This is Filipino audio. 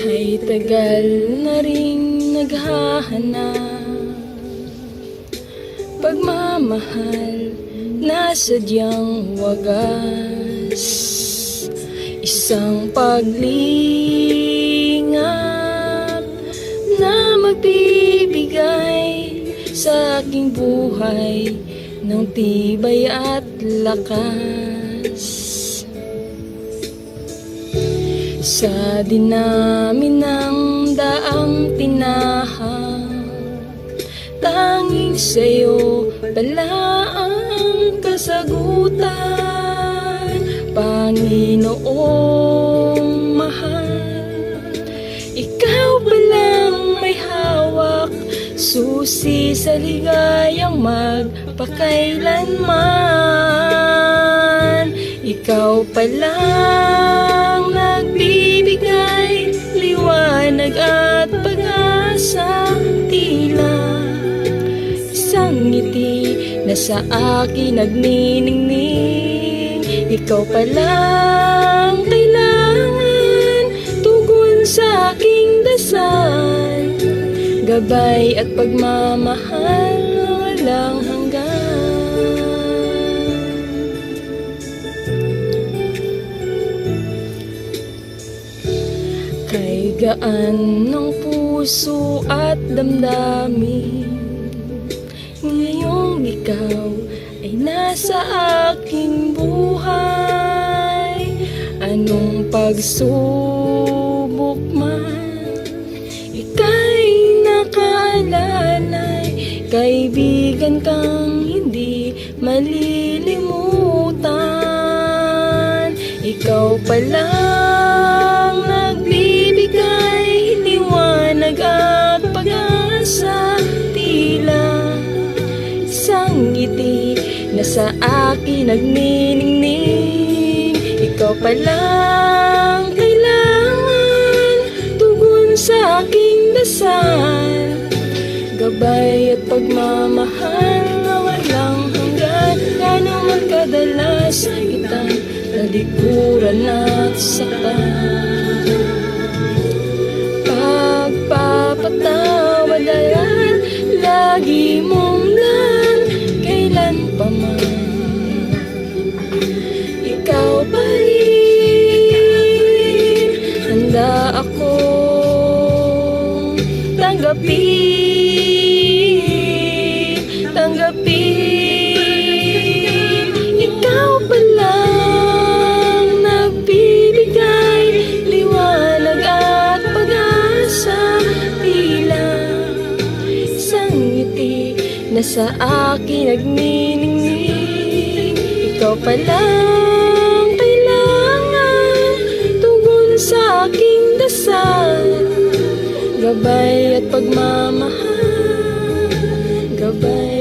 Kay tagal na ring naghahanap, pagmamahal na sadyang wagas, isang paglingap na magbibigay sa aking buhay ng tibay at lakas. Sa dinami ng daang tinahak, tanging sa'yo pala ang kasagutan. Panginoong mahal, ikaw palang may hawak, susi sa ligayang magpakailanman. Ikaw palang nagbibigay liwanag at pag-asa, tila isang ngiti na sa akin nagniningning. Ikaw palang kailangan, tugon sa aking dasal, gabay at pagmamahal na walang hanggan. Kay gaan ng puso at damdamin, ngayong ikaw ay nasa aking buhay. Anong pagsubok man, ika'y nakaalalay, kaibigan kang hindi malilimutan. Ikaw palang nagbibigay liwanag at pag-asa, tila isang ngiti na sa akin nagniningning. Ikaw palang kailangan, tugon sa aking dasal, gabay at pagmamahal na walang hanggan. Gano'n man kadalas kitang talikuran at saktan, pagpapatawalan lagi mong nan kailan pa man. Ikaw pa rin, handa akong tanggapin. Ikaw palang nagbibigay liwanag at pag-asa, tila isang ngiti na sa akin nagniningning. Ikaw palang kailangan, tugon sa aking dasal, gabay at pagmamahal, gabay